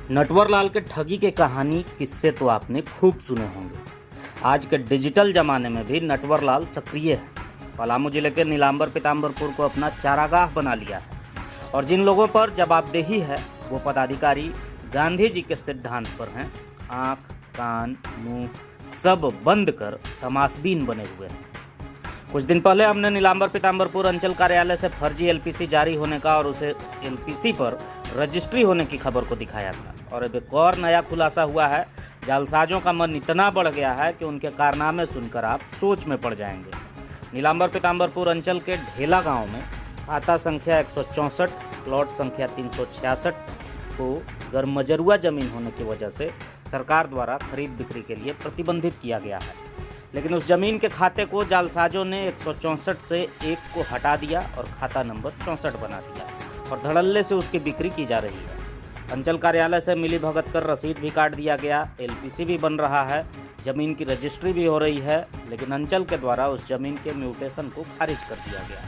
नटवर लाल के ठगी के कहानी किस्से तो आपने खूब सुने होंगे। आज के डिजिटल जमाने में भी नटवर लाल सक्रिय है। पलामू जिले के नीलांबर पीताम्बरपुर को अपना चारागाह बना लिया है और जिन लोगों पर जवाबदेही है वो पदाधिकारी गांधी जी के सिद्धांत पर हैं। आँख, कान, मुंह सब बंद कर तमाशबीन बने हुए हैं। कुछ दिन पहले हमने नीलांबर पीताम्बरपुर अंचल कार्यालय से फर्जी एलपीसी जारी होने का और उसे एलपीसी पर रजिस्ट्री होने की खबर को दिखाया था और अब एक और नया खुलासा हुआ है। जालसाजों का मन इतना बढ़ गया है कि उनके कारनामे सुनकर आप सोच में पड़ जाएंगे। नीलांबर पीताम्बरपुर अंचल के ढेला गांव में खाता संख्या 164 प्लॉट संख्या 366 को गरमजरुआ जमीन होने की वजह से सरकार द्वारा खरीद बिक्री के लिए प्रतिबंधित किया गया है, लेकिन उस जमीन के खाते को जालसाजों ने 164 से एक को हटा दिया और खाता नंबर 64 बना दिया और धड़ल्ले से उसकी बिक्री की जा रही है। अंचल कार्यालय से मिली भगत कर रसीद भी काट दिया गया, एलपीसी भी बन रहा है, जमीन की रजिस्ट्री भी हो रही है, लेकिन अंचल के द्वारा उस जमीन के म्यूटेशन को खारिज कर दिया गया।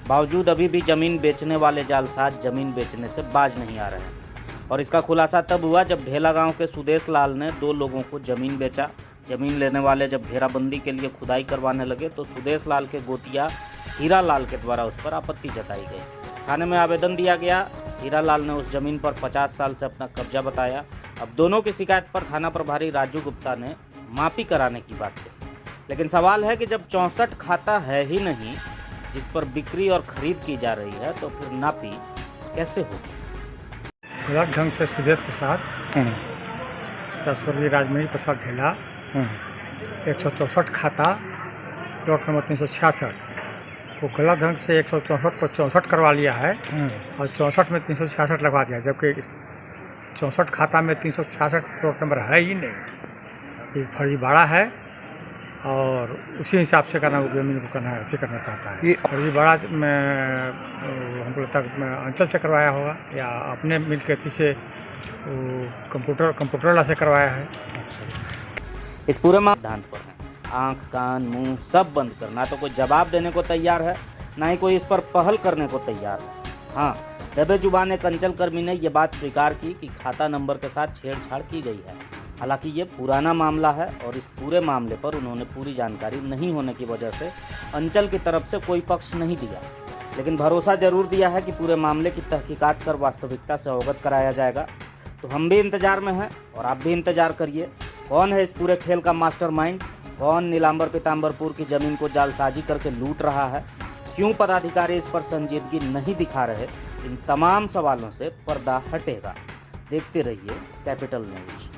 बावजूद अभी भी जमीन बेचने वाले जालसाज जमीन बेचने से बाज नहीं आ रहे हैं और इसका खुलासा तब हुआ जब ढेला गाँव के सुदेश लाल ने 2 लोगों को जमीन बेचा। जमीन लेने वाले जब घेराबंदी के लिए खुदाई करवाने लगे तो सुदेश लाल के गोतिया हीरा लाल के द्वारा उस पर आपत्ति जताई गई। थाने में आवेदन दिया गया। हीरा लाल ने उस जमीन पर 50 साल से अपना कब्जा बताया। अब दोनों की शिकायत पर थाना प्रभारी राजू गुप्ता ने मापी कराने की बात कही, लेकिन सवाल है कि जब 64 खाता है ही नहीं जिस पर बिक्री और खरीद की जा रही है तो फिर नापी कैसे होगी। गलत ढंग से सुदेश प्रसाद स्वर्गीय राजमणि प्रसाद ढेला 164 खाता प्लॉट नंबर 366 को गलत ढंग से 164 को 64 करवा लिया है और 64 में 366 लगवा दिया, जबकि 64 खाता में 366 प्लॉट नंबर है ही नहीं। ये फर्जीवाड़ा है और उसी हिसाब से करना जमीन को करना करना चाहता है। फर्जीवाड़ा में हमको लगता है अंचल से करवाया होगा या अपने मिलकती से कंप्यूटर वाला से करवाया है। इस पूरे सिद्धांत पर है। आँख, कान, मुंह सब बंद कर, ना तो कोई जवाब देने को तैयार है ना ही कोई इस पर पहल करने को तैयार है। हाँ, दबे जुबान एक अंचल कर्मी ने यह बात स्वीकार की कि खाता नंबर के साथ छेड़छाड़ की गई है। हालांकि ये पुराना मामला है और इस पूरे मामले पर उन्होंने पूरी जानकारी नहीं होने की वजह से अंचल की तरफ से कोई पक्ष नहीं दिया, लेकिन भरोसा जरूर दिया है कि पूरे मामले की तहकीकात कर वास्तविकता से अवगत कराया जाएगा। तो हम भी इंतजार में हैं और आप भी इंतजार करिए। कौन है इस पूरे खेल का मास्टरमाइंड? कौन नीलांबर पीताम्बरपुर की जमीन को जालसाजी करके लूट रहा है? क्यों पदाधिकारी इस पर संजीदगी नहीं दिखा रहे? इन तमाम सवालों से पर्दा हटेगा। देखते रहिए कैपिटल न्यूज।